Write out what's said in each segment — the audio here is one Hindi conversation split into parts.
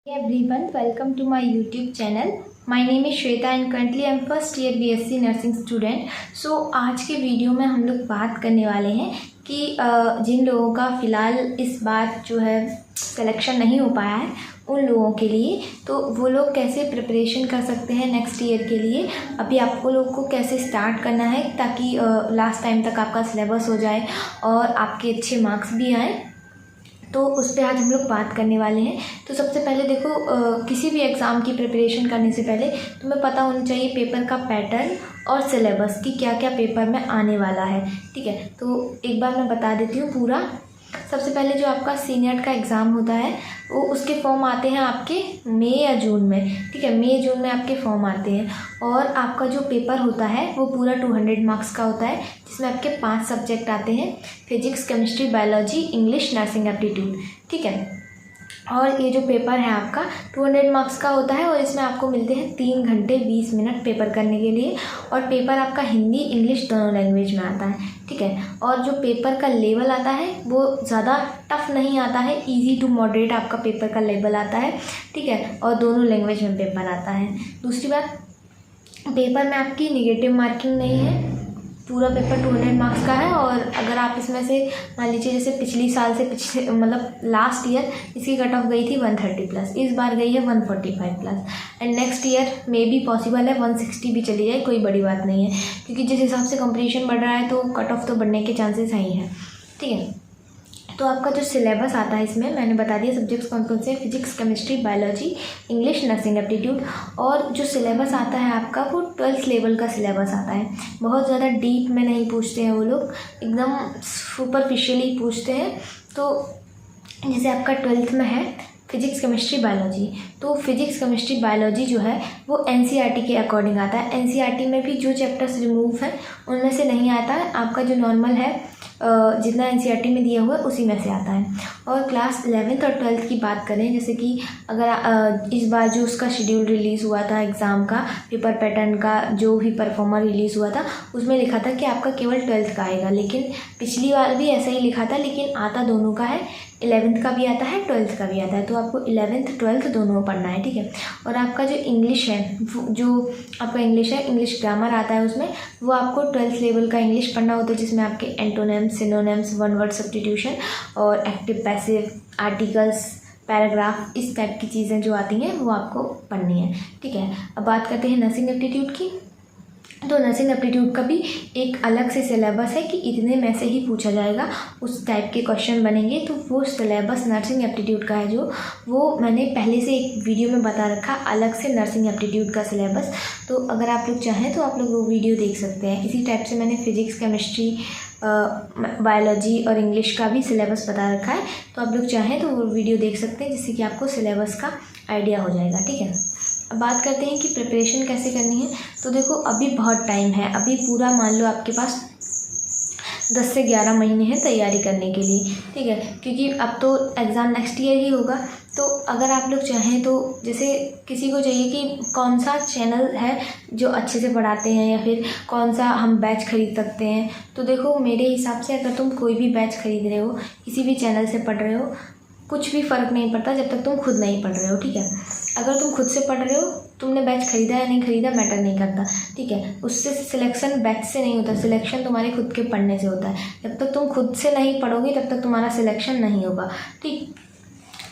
Hey everyone, welcome to my YouTube channel. My name is Shweta and currently I am first year BSc Nursing student. So आज के वीडियो में हम लोग बात करने वाले हैं कि जिन लोगों का फ़िलहाल इस बार जो है सिलेक्शन नहीं हो पाया है उन लोगों के लिए, तो वो लोग कैसे प्रिपरेशन कर सकते हैं नेक्स्ट ईयर के लिए। अभी आपको लोग को कैसे स्टार्ट करना है ताकि लास्ट टाइम तक आपका सिलेबस हो जाए और आपके अच्छे मार्क्स भी आएँ, तो उस पर आज हम लोग बात करने वाले हैं। तो सबसे पहले देखो, किसी भी एग्ज़ाम की प्रिपरेशन करने से पहले तुम्हें पता होना चाहिए पेपर का पैटर्न और सिलेबस की क्या क्या पेपर में आने वाला है। ठीक है, तो एक बार मैं बता देती हूँ पूरा। सबसे पहले जो आपका सीनियर का एग्ज़ाम होता है वो उसके फॉर्म आते हैं आपके मई या जून में। ठीक है, मई जून में आपके फॉर्म आते हैं और आपका जो पेपर होता है वो पूरा 200 मार्क्स का होता है, जिसमें आपके 5 सब्जेक्ट आते हैं: physics, chemistry, biology, English, nursing aptitude. ठीक है, और ये जो पेपर है आपका 200 मार्क्स का होता है और इसमें आपको मिलते हैं 3 घंटे 20 मिनट पेपर करने के लिए। और पेपर आपका हिंदी इंग्लिश दोनों लैंग्वेज में आता है। ठीक है, और जो पेपर का लेवल आता है वो ज़्यादा टफ नहीं आता है, इजी टू मॉडरेट आपका पेपर का लेवल आता है। ठीक है, और दोनों लैंग्वेज में पेपर आता है। दूसरी बात, पेपर में आपकी निगेटिव मार्किंग नहीं है, पूरा पेपर 200 मार्क्स का है। और अगर आप इसमें से मान लीजिए जैसे पिछली साल से पिछले मतलब लास्ट ईयर इसकी कट ऑफ गई थी 130+, इस बार गई है 145+, एंड नेक्स्ट ईयर में भी पॉसिबल है 160 भी चली जाए, कोई बड़ी बात नहीं है, क्योंकि जिस हिसाब से कंपटीशन बढ़ रहा है तो कट ऑफ तो बढ़ने के चांसेस ही हैं। ठीक है, तो आपका जो सिलेबस आता है इसमें मैंने बता दिया सब्जेक्ट्स कौन कौन से हैं: physics, chemistry, biology, English, nursing aptitude. और जो सिलेबस आता है आपका वो 12th लेवल का सिलेबस आता है। बहुत ज़्यादा डीप में नहीं पूछते हैं वो लोग, एकदम सुपरफिशियली पूछते हैं। तो जैसे आपका 12th में है फिजिक्स, केमिस्ट्री, बायोलॉजी, तो फिजिक्स, केमिस्ट्री, बायोलॉजी जो है वो एनसीईआरटी के अकॉर्डिंग आता है। एनसीईआरटी में भी जो चैप्टर्स रिमूव हैं उनमें से नहीं आता है, आपका जो नॉर्मल है जितना एनसीईआरटी में दिया हुआ है उसी में से आता है। और क्लास 11th और 12th की बात करें, जैसे कि अगर इस बार जो उसका शेड्यूल रिलीज़ हुआ था एग्ज़ाम का, पेपर पैटर्न का जो भी परफॉर्मर रिलीज़ हुआ था उसमें लिखा था कि आपका केवल 12th का आएगा, लेकिन पिछली बार भी ऐसा ही लिखा था, लेकिन आता दोनों का है, 11th का भी आता है 12th का भी आता है। तो आपको 11th 12th दोनों पढ़ना है। ठीक है, और आपका जो इंग्लिश है, जो आपका इंग्लिश है, इंग्लिश ग्रामर आता है उसमें, वो आपको 12th लेवल का इंग्लिश पढ़ना होता है, जिसमें आपके antonyms, synonyms, one word substitution और एक्टिव पैसिव, आर्टिकल्स, पैराग्राफ, इस टाइप की चीज़ें जो आती हैं वो आपको पढ़नी है। ठीक है, अब बात करते हैं नर्सिंग एप्टीट्यूड की। तो नर्सिंग एप्टीट्यूड का भी एक अलग से सिलेबस है कि इतने में से ही पूछा जाएगा, उस टाइप के क्वेश्चन बनेंगे। तो वो सिलेबस नर्सिंग एप्टीट्यूड का है जो वो मैंने पहले से एक वीडियो में बता रखा, अलग से नर्सिंग एप्टीट्यूड का सिलेबस। तो अगर आप लोग चाहें तो आप लोग वो वीडियो देख सकते हैं। इसी टाइप से मैंने फिजिक्स, केमिस्ट्री, बायोलॉजी और इंग्लिश का भी सिलेबस बता रखा है, तो आप लोग चाहें तो वो वीडियो देख सकते हैं, जिससे कि आपको सिलेबस का आइडिया हो जाएगा। ठीक है, अब बात करते हैं कि प्रिपरेशन कैसे करनी है। तो देखो, अभी बहुत टाइम है, अभी पूरा मान लो आपके पास 10 से 11 महीने हैं तैयारी करने के लिए। ठीक है, क्योंकि अब तो एग्ज़ाम नेक्स्ट ईयर ही होगा। तो अगर आप लोग चाहें तो जैसे किसी को चाहिए कि कौन सा चैनल है जो अच्छे से पढ़ाते हैं या फिर कौन सा हम बैच खरीद सकते हैं, तो देखो मेरे हिसाब से अगर तुम कोई भी बैच खरीद रहे हो, किसी भी चैनल से पढ़ रहे हो, कुछ भी फ़र्क नहीं पड़ता जब तक तुम खुद नहीं पढ़ रहे हो। ठीक है, अगर तुम खुद से पढ़ रहे हो, तुमने बैच खरीदा या नहीं खरीदा मैटर नहीं करता। ठीक है, उससे सिलेक्शन बैच से नहीं होता, सिलेक्शन तुम्हारे खुद के पढ़ने से होता है। जब तक तुम खुद से नहीं पढ़ोगे तब तक तुम्हारा सिलेक्शन नहीं होगा। ठीक,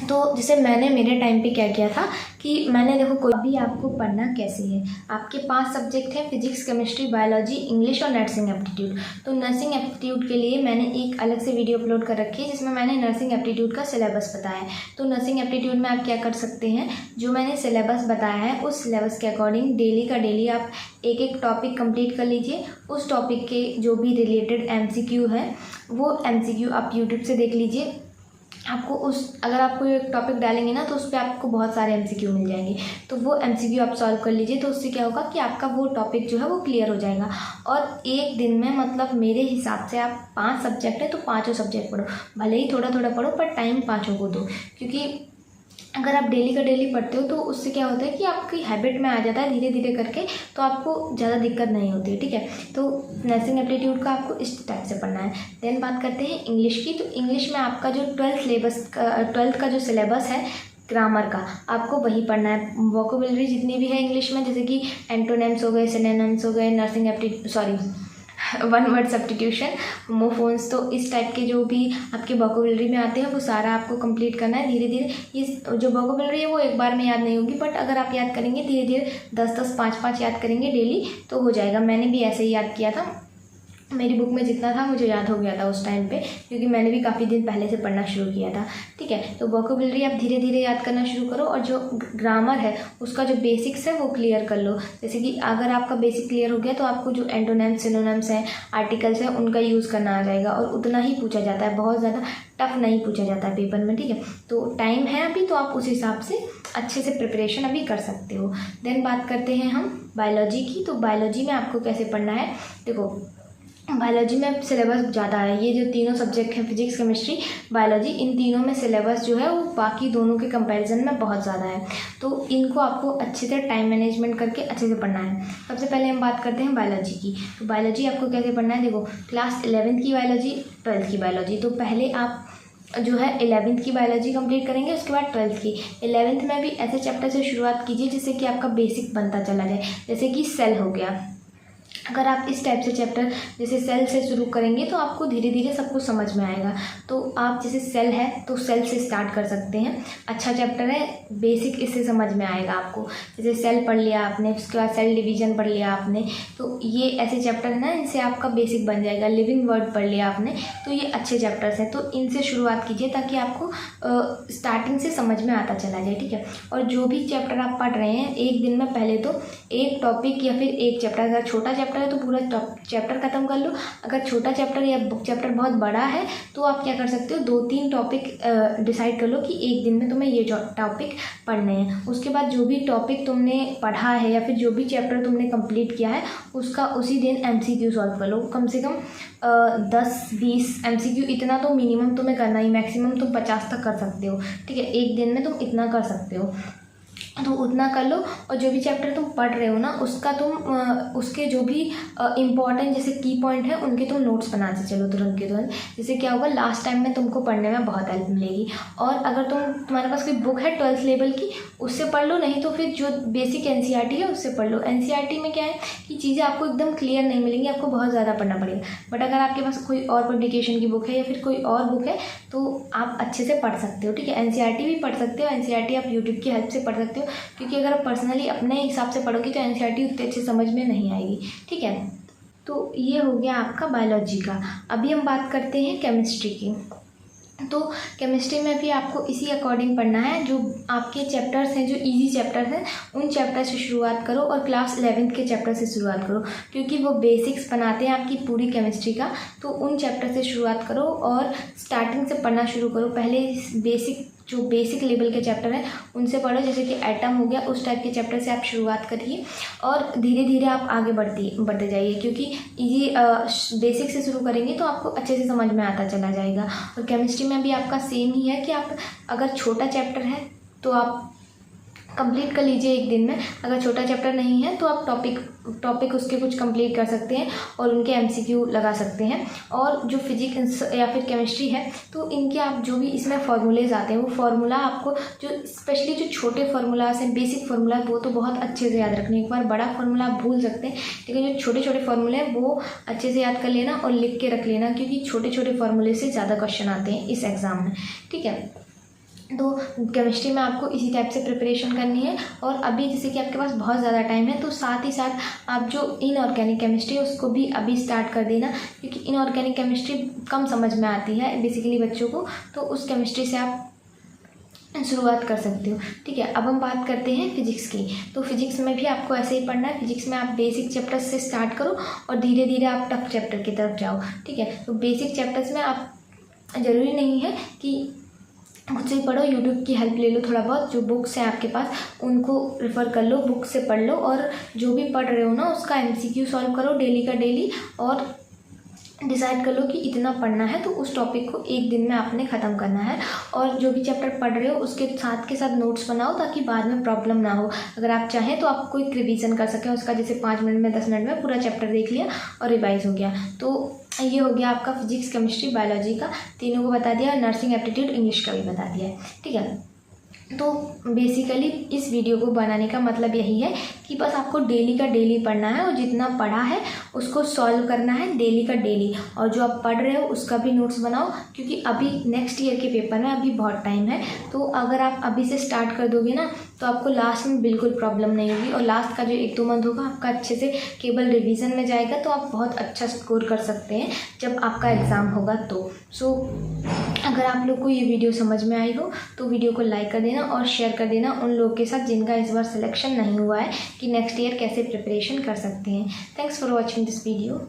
तो जैसे मैंने मेरे टाइम पे क्या किया था कि मैंने देखो, कोई भी आपको पढ़ना कैसे है, आपके 5 सब्जेक्ट हैं: फिजिक्स, केमिस्ट्री, बायोलॉजी, इंग्लिश और नर्सिंग एप्टीट्यूड। तो नर्सिंग एप्टीट्यूड के लिए मैंने एक अलग से वीडियो अपलोड कर रखी है जिसमें मैंने नर्सिंग एप्टीट्यूड का सिलेबस बताया है। तो नर्सिंग एप्टीट्यूड में आप क्या कर सकते हैं, जो मैंने सिलेबस बताया है उस सिलेबस के अकॉर्डिंग डेली का डेली आप एक एक टॉपिक कंप्लीट कर लीजिए। उस टॉपिक के जो भी रिलेटेड MCQ है वो MCQ आप यूट्यूब से देख लीजिए। आपको अगर आपको एक टॉपिक डालेंगे ना तो उस पर आपको बहुत सारे MCQ मिल जाएंगे, तो वो MCQ आप सॉल्व कर लीजिए। तो उससे क्या होगा कि आपका वो टॉपिक जो है वो क्लियर हो जाएगा। और एक दिन में मतलब मेरे हिसाब से आप 5 सब्जेक्ट है तो 5 सब्जेक्ट पढ़ो, भले ही थोड़ा थोड़ा पढ़ो पर टाइम 5 को दो, क्योंकि अगर आप डेली का डेली पढ़ते हो तो उससे क्या होता है कि आपकी हैबिट में आ जाता है धीरे धीरे करके, तो आपको ज़्यादा दिक्कत नहीं होती है। ठीक है, तो नर्सिंग एप्टीट्यूड का आपको इस टाइप से पढ़ना है। देन बात करते हैं इंग्लिश की। तो इंग्लिश में आपका जो 12th का जो सिलेबस है ग्रामर का आपको वही पढ़ना है। वोकेबुलरी जितनी भी है इंग्लिश में, जैसे कि एंटोनिम्स हो गए, सिनोनिम्स हो गए, वन वर्ड सब्स्टिट्यूशन, होमोफोन्स, तो इस टाइप के जो भी आपके वोकेबुलरी में आते हैं वो सारा आपको कंप्लीट करना है धीरे धीरे। इस जो वोकेबुलरी है वो एक बार में याद नहीं होगी, बट अगर आप याद करेंगे धीरे धीरे 10-10, 5-5 याद करेंगे डेली तो हो जाएगा। मैंने भी ऐसे ही याद किया था, मेरी बुक में जितना था मुझे याद हो गया था उस टाइम पे, क्योंकि मैंने भी काफ़ी दिन पहले से पढ़ना शुरू किया था। ठीक है, तो वोकेबुलरी आप धीरे धीरे याद करना शुरू करो, और जो ग्रामर है उसका जो बेसिक्स है वो क्लियर कर लो। जैसे कि अगर आपका बेसिक क्लियर हो गया तो आपको जो एंटोनिम्स, सिनोनिम्स हैं, आर्टिकल्स हैं, उनका यूज़ करना आ जाएगा, और उतना ही पूछा जाता है, बहुत ज़्यादा टफ नहीं पूछा जाता है पेपर में। ठीक है, तो टाइम है अभी, तो आप उस हिसाब से अच्छे से प्रिपरेशन अभी कर सकते हो। देन बात करते हैं हम बायोलॉजी की। तो बायोलॉजी में आपको कैसे पढ़ना है, देखो बायोलॉजी में सिलेबस ज़्यादा है। ये जो तीनों सब्जेक्ट हैं, फिजिक्स, केमिस्ट्री, बायोलॉजी, इन तीनों में सिलेबस जो है वो बाकी दोनों के कंपैरिजन में बहुत ज़्यादा है, तो इनको आपको अच्छे से टाइम मैनेजमेंट करके अच्छे से पढ़ना है। सबसे पहले हम बात करते हैं बायोलॉजी की। तो बायोलॉजी आपको कैसे पढ़ना है, देखो क्लास 11th की बायोलॉजी, 12th की बायोलॉजी, तो पहले आप जो है 11th की बायोलॉजी कंप्लीट करेंगे, उसके बाद 12th की। 11th में भी ऐसे चैप्टर से शुरुआत कीजिए जिससे कि आपका बेसिक बनता चला जाए। जैसे कि सेल हो गया, अगर आप इस टाइप से चैप्टर जैसे सेल से शुरू करेंगे तो आपको धीरे धीरे सब कुछ समझ में आएगा। तो आप जैसे सेल है तो सेल से स्टार्ट कर सकते हैं, अच्छा चैप्टर है, बेसिक इससे समझ में आएगा आपको। जैसे सेल पढ़ लिया आपने, उसके बाद सेल डिवीजन पढ़ लिया आपने, तो ये ऐसे चैप्टर है ना, इनसे आपका बेसिक बन जाएगा। लिविंग वर्ड पढ़ लिया आपने, तो ये अच्छे चैप्टर्स हैं, तो इनसे शुरुआत कीजिए ताकि आपको स्टार्टिंग से समझ में आता चला जाए। ठीक है, और जो भी चैप्टर आप पढ़ रहे हैं एक दिन में पहले तो एक टॉपिक या फिर एक चैप्टर, अगर छोटा चैप्टर है तो पूरा चैप्टर खत्म कर लो, अगर छोटा चैप्टर या चैप्टर बहुत बड़ा है तो आप क्या कर सकते हो, 2-3 टॉपिक डिसाइड कर लो कि एक दिन में तुम्हें ये टॉपिक पढ़ने हैं। उसके बाद जो भी टॉपिक तुमने पढ़ा है या फिर जो भी चैप्टर तुमने कंप्लीट किया है उसका उसी दिन MCQ सॉल्व कर लो। कम से कम 10-20 MCQ, इतना तो मिनिमम तुम्हें करना ही, मैक्सिमम तुम 50 तक कर सकते हो। ठीक है, एक दिन में तुम इतना कर सकते हो, तो उतना कर लो। और जो भी चैप्टर तुम पढ़ रहे हो ना उसका तुम उसके जो भी इम्पॉर्टेंट जैसे की पॉइंट है उनके तुम नोट्स बनाते चलो तुरंत के तुरंत। जिससे क्या होगा, लास्ट टाइम में तुमको पढ़ने में बहुत हेल्प मिलेगी। और अगर तुम्हारे पास कोई बुक है 12th लेवल की, उससे पढ़ लो, नहीं तो फिर जो बेसिक NCERT है उससे पढ़ लो। NCERT में क्या है कि चीज़ें आपको एकदम क्लियर नहीं मिलेंगी, आपको बहुत ज़्यादा पढ़ना पड़ेगा। बट अगर आपके पास कोई और पब्लिकेशन की बुक है या फिर कोई और बुक है तो आप अच्छे से पढ़ सकते हो। ठीक है, NCERT भी पढ़ सकते हो, NCERT आप यूट्यूब की हेल्प से पढ़ सकते हो, क्योंकि अगर आप पर्सनली अपने हिसाब से पढ़ोगे तो NCERT उतने अच्छे समझ में नहीं आएगी। ठीक है, तो ये हो गया आपका बायोलॉजी का। अभी हम बात करते हैं केमिस्ट्री की। तो केमिस्ट्री में भी आपको इसी अकॉर्डिंग पढ़ना है, जो आपके चैप्टर्स हैं, जो इजी चैप्टर्स हैं उन चैप्टर से शुरुआत करो, और क्लास 11th के चैप्टर से शुरुआत करो, क्योंकि वो बेसिक्स बनाते हैं आपकी पूरी केमिस्ट्री का। तो उन चैप्टर से शुरुआत करो और स्टार्टिंग से पढ़ना शुरू करो। पहले जो बेसिक लेवल के चैप्टर हैं उनसे पढ़ो, जैसे कि एटम हो गया, उस टाइप के चैप्टर से आप शुरुआत करिए और धीरे धीरे आप आगे बढ़ते जाइए, क्योंकि इजी बेसिक से शुरू करेंगे तो आपको अच्छे से समझ में आता चला जाएगा। और केमिस्ट्री में भी आपका सेम ही है कि आप अगर छोटा चैप्टर है तो आप कंप्लीट कर लीजिए एक दिन में, अगर छोटा चैप्टर नहीं है तो आप टॉपिक उसके कुछ कंप्लीट कर सकते हैं और उनके MCQ लगा सकते हैं। और जो फिजिक्स या फिर केमिस्ट्री है तो इनके आप जो भी इसमें फार्मूलेज आते हैं वो फार्मूला आपको जो स्पेशली जो छोटे फार्मूलाज हैं, बेसिक फार्मूला, वो तो बहुत अच्छे से याद रखने। एक बार बड़ा फार्मूला आप भूल सकते हैं, लेकिन जो छोटे छोटे फार्मूले हैं वो अच्छे से याद कर लेना और लिख के रख लेना, क्योंकि छोटे छोटे फार्मूले से ज़्यादा क्वेश्चन आते हैं इस एग्ज़ाम में। ठीक है, तो केमिस्ट्री में आपको इसी टाइप से प्रिपरेशन करनी है। और अभी जैसे कि आपके पास बहुत ज़्यादा टाइम है तो साथ ही साथ आप जो इनऑर्गेनिक केमिस्ट्री है उसको भी अभी स्टार्ट कर देना, क्योंकि इनऑर्गेनिक केमिस्ट्री कम समझ में आती है बेसिकली बच्चों को, तो उस केमिस्ट्री से आप शुरुआत कर सकते हो। ठीक है, अब हम बात करते हैं फिजिक्स की। तो फिजिक्स में भी आपको ऐसे ही पढ़ना है। फिजिक्स में आप बेसिक चैप्टर्स से स्टार्ट करो और धीरे धीरे आप टफ चैप्टर की तरफ जाओ। ठीक है, तो बेसिक चैप्टर्स में आप ज़रूरी नहीं है कि खुद से ही पढ़ो, यूट्यूब की हेल्प ले लो थोड़ा बहुत, जो बुक्स हैं आपके पास उनको रेफ़र कर लो, बुक से पढ़ लो, और जो भी पढ़ रहे हो ना उसका MCQ सॉल्व करो डेली का डेली, और डिसाइड कर लो कि इतना पढ़ना है तो उस टॉपिक को एक दिन में आपने ख़त्म करना है। और जो भी चैप्टर पढ़ रहे हो उसके साथ के साथ नोट्स बनाओ ताकि बाद में प्रॉब्लम ना हो। अगर आप चाहें तो आप कोई रिवीजन कर सकें उसका, जैसे 5 मिनट में 10 मिनट में पूरा चैप्टर देख लिया और रिवाइज हो गया। तो ये हो गया आपका फिजिक्स, केमिस्ट्री, बायोलॉजी का, तीनों को बता दिया। नर्सिंग, एप्टीट्यूड, इंग्लिश का भी बता दिया है। ठीक है, तो बेसिकली इस वीडियो को बनाने का मतलब यही है कि बस आपको डेली का डेली पढ़ना है और जितना पढ़ा है उसको सॉल्व करना है डेली का डेली। और जो आप पढ़ रहे हो उसका भी नोट्स बनाओ, क्योंकि अभी नेक्स्ट ईयर के पेपर में अभी बहुत टाइम है। तो अगर आप अभी से स्टार्ट कर दोगे ना तो आपको लास्ट में बिल्कुल प्रॉब्लम नहीं होगी, और लास्ट का जो 1-2 मंथ होगा आपका अच्छे से केवल रिवीजन में जाएगा, तो आप बहुत अच्छा स्कोर कर सकते हैं जब आपका एग्ज़ाम होगा। तो अगर आप लोग को ये वीडियो समझ में आई हो तो वीडियो को लाइक कर देना और शेयर कर देना उन लोगों के साथ जिनका इस बार सिलेक्शन नहीं हुआ है, कि नेक्स्ट ईयर कैसे प्रिपरेशन कर सकते हैं। Thanks for watching this video.